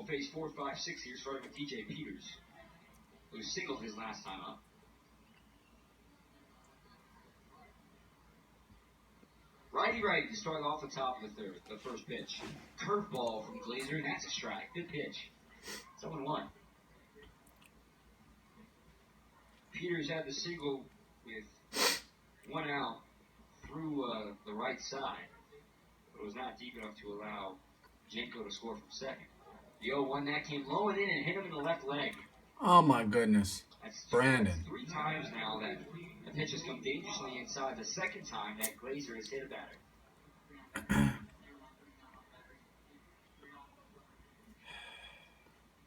will face 4, 5, 6 here, starting with DJ Peters, who singled his last time up. Righty to start off the top of the first pitch. Curveball from Glazer, and that's a strike. Good pitch. 0-1. Peters had the single with 1 out through the right side, but it was not deep enough to allow Jenko to score from second. The 0-1 that came low and in and hit him in the left leg. Oh my goodness. That's Brandon. 3 times now that the pitch has come dangerously inside. The second time that Glazer has hit a batter.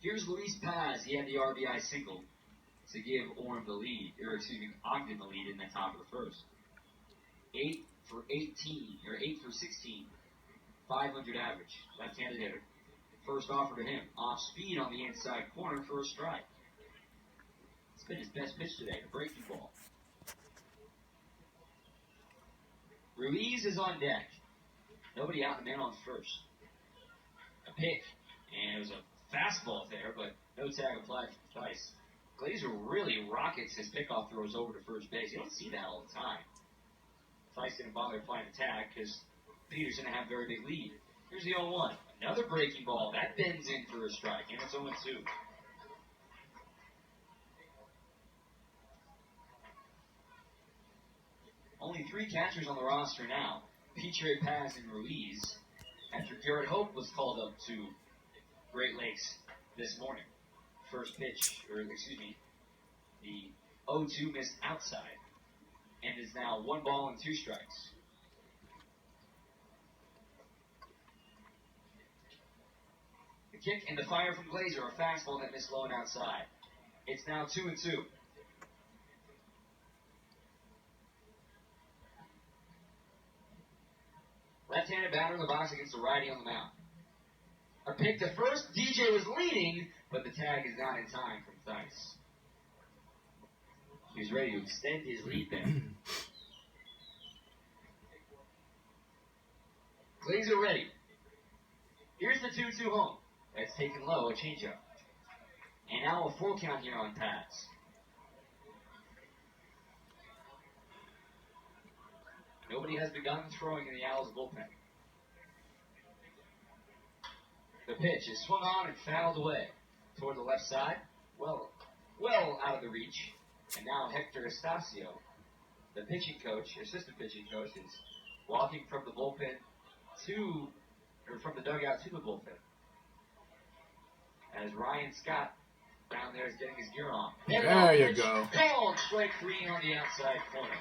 Here's Luis Paz. He had the RBI single to give Ogden the lead in the top of the first. 8 for 16, 500 average. Left-handed hitter. First offer to him. Off speed on the inside corner for a strike. It's been his best pitch today, the breaking ball. Ruiz is on deck. Nobody out, the man on first. A pick, and it was a fastball there, but no tag applied for Theis. Glazer really rockets his pickoff throws over to first base. You don't see that all the time. Theis didn't bother applying the tag because Peters didn't have a very big lead. Here's the 0-1. Another breaking ball. That bends in for a strike, and it's 0-2. Only 3 catchers on the roster now. Petrie, Paz, and Ruiz. After Garrett Hope was called up to Great Lakes this morning. First pitch, the 0-2 missed outside, and is now 1 ball and 2 strikes. The kick and the fire from Glazer, a fastball that missed low and outside. It's now 2-2. Left-handed batter in the box against the righty on the mound. A pick to first. DJ was leading, but the tag is not in time from Theis. He was ready to extend his lead there. Glazer ready. Here's the 2-2 home. That's taken low, a changeup. And now a full count here on Paz. Nobody has begun throwing in the Owls bullpen. The pitch is swung on and fouled away toward the left side. Well out of the reach. And now Hector Estacio, the assistant pitching coach, is walking from the bullpen from the dugout to the bullpen. As Ryan Scott down there is getting his gear on. There you go. Called strike 3 on the outside corner.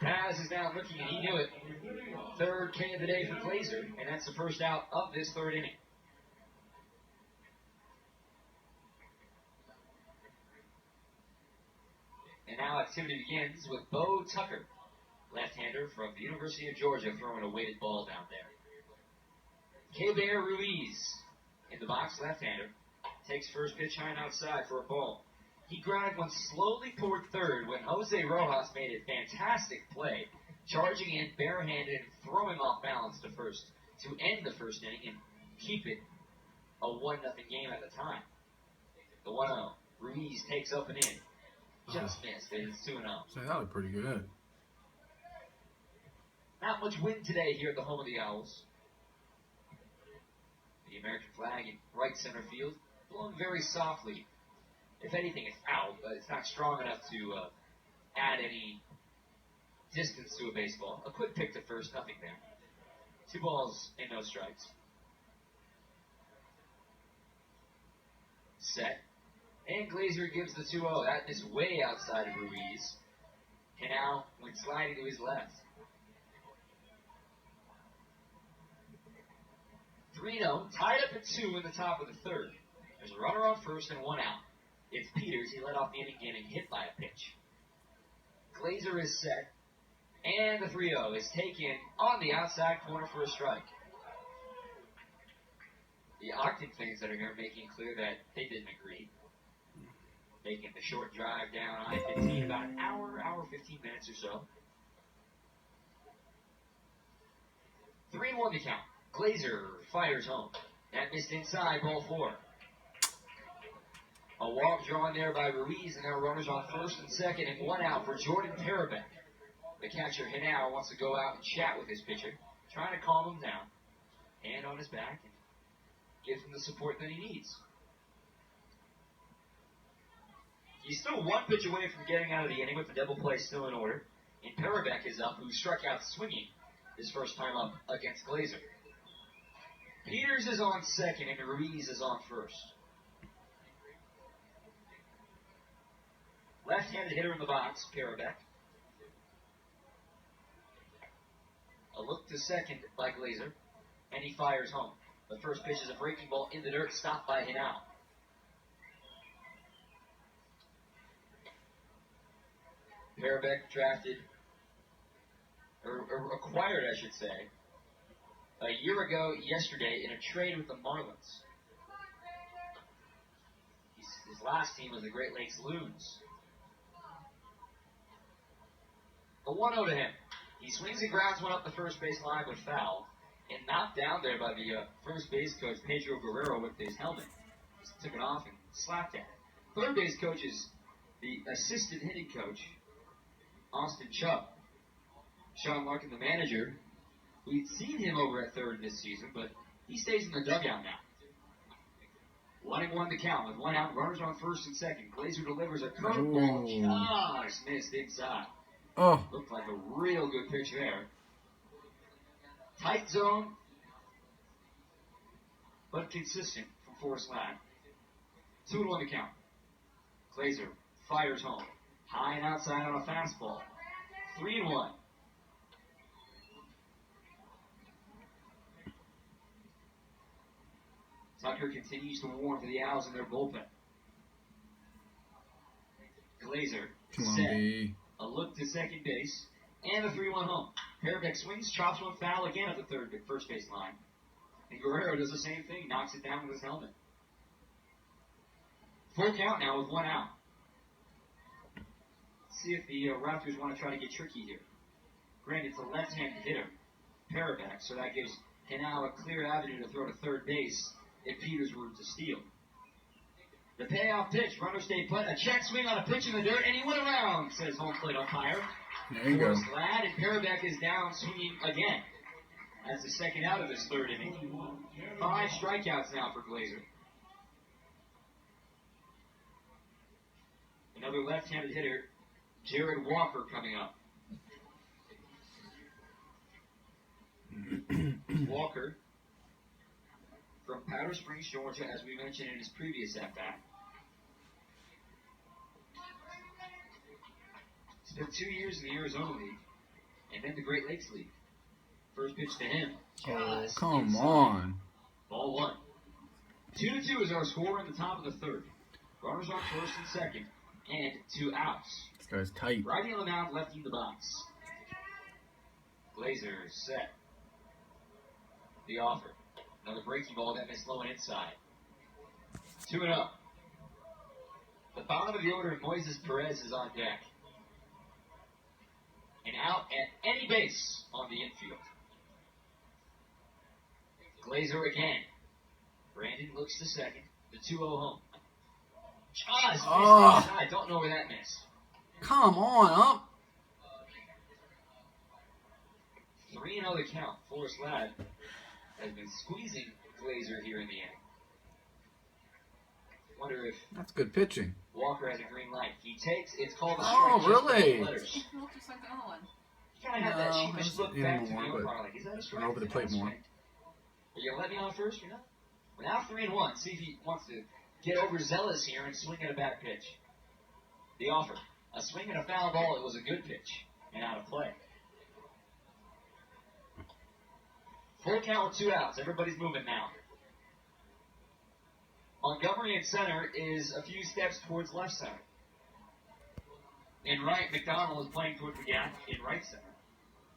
Paz is down looking, and he knew it. Third K of the day for Glazer, and that's the first out of this third inning. And now activity begins with Bo Tucker, left-hander from the University of Georgia, throwing a weighted ball down there. Keber Ruiz in the box, left-hander, takes first pitch high and outside for a ball. He grounded one slowly toward third when Jose Rojas made a fantastic play, charging in barehanded and throwing off balance to first to end the first inning and keep it a 1-0 game at the time. The 1-0. Ruiz takes up and in. Just missed it. It's 2-0. So that looked pretty good. Not much wind today here at the home of the Owls. The American flag in right center field, blowing very softly. If anything, it's out, but it's not strong enough to add any distance to a baseball. A quick pick to first, nothing there. 2 balls and no strikes. Set. And Glazer gives the 2-0. That is way outside of Ruiz. And now went sliding to his left. 3-0, tied up at 2 in the top of the third. There's a runner on first and 1 out. It's Peters. He led off the inning getting hit by a pitch. Glazer is set. And the 3-0 is taken on the outside corner for a strike. The Ogden fans that are here making clear that they didn't agree. Making the short drive down I-15 about an hour 15 minutes or so. 3-1 to count. Glazer fires home. That missed inside, ball 4. A walk drawn there by Ruiz, and now runners on first and second, and 1 out for Jordan Parabek. The catcher, Hinau, wants to go out and chat with his pitcher, trying to calm him down. Hand on his back, and gives him the support that he needs. He's still 1 pitch away from getting out of the inning with the double play still in order. And Parabek is up, who struck out swinging his first time up against Glazer. Peters is on second, and Ruiz is on first. Left-handed hitter in the box, Parabek. A look to second by Glazer, and he fires home. The first pitch is a breaking ball in the dirt, stopped by Hinau. Parabek drafted, or acquired, I should say, a year ago yesterday in a trade with the Marlins. His last team was the Great Lakes Loons. A 1-0 to him. He swings and grounds one up the first base line with foul, and knocked down there by the first base coach, Pedro Guerrero, with his helmet. Just took it off and slapped at it. Third base coach is the assistant hitting coach, Austin Chubb. Sean Larkin, the manager, we'd seen him over at third this season, but he stays in the dugout now. 1-1 to count with 1 out, runners on first and second. Glazer delivers a curveball, just missed inside. Oh. Looked like a real good pitch there. Tight zone, but consistent from Forrest Ladd. 2-1 to count. Glazer fires home. High and outside on a fastball. 3-1. Tucker continues to warm for the Owls in their bullpen. Glazer set. A look to second base. And a 3-1 home. Parabek swings, chops one foul again at the first base line. And Guerrero does the same thing, knocks it down with his helmet. Full count now with 1 out. Let's see if the Raptors want to try to get tricky here. Granted, it's a left-handed hitter, Parabek, so that gives Hinau a clear avenue to throw to third base if Peters were to steal. The payoff pitch, runner stay put, a check swing on a pitch in the dirt, and he went around, says home plate umpire. There you go. Ladd, and Parabek is down swinging again. That's the second out of this third inning. 5 strikeouts now for Glazer. Another left-handed hitter, Jared Walker, coming up. Walker from Powder Springs, Georgia, as we mentioned in his previous at-bat. Spent 2 years in the Arizona League, and then the Great Lakes League. First pitch to him. Oh, come on. Ball 1. 2-2 is our score in the top of the third. Runners on first and second, and 2 outs. This guy's tight. Righty on the mound, lefty in the box. Glazer set. The offer. Another breaking ball that missed low and inside. 2-0. The bottom of the order, Moises Perez is on deck. And out at any base on the infield. Glazer again. Brandon looks to second. The 2-0 home. Just missed inside. Don't know where that missed. Come on, up. 3-0 the count. Forrest Ladd has been squeezing Glazer here in the end. Wonder if That's good pitching. Walker has a green light. He takes, it's called a Oh, strike. really? Letters. It looked just like the other one. You kind of had that No, sheepish it's look in back to more, the but umpire. Like, is that a strike? over the Is plate that a more. strike? Are you going to let me on first? You're not? We're now 3-1. See if he wants to get overzealous here and swing at a bad pitch. The offer. A swing and a foul ball. It was a good pitch and out of play. Full count with 2 outs. Everybody's moving now. Montgomery in center is a few steps towards left center. In right, McDonald is playing towards the gap in right center.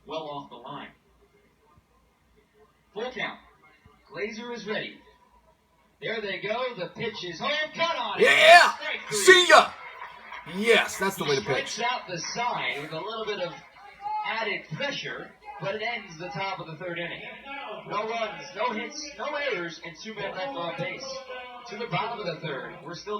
Well off the line. Full count. Glazer is ready. There they go. The pitch is home. Cut on. Yeah! Strike 3. See ya! Yes, that's the way to He strikes pitch. out the side with a little bit of added pressure. but it ends the top of the third inning. No runs, no hits, no errors, and 2 men left on base. To the bottom of the third, we're still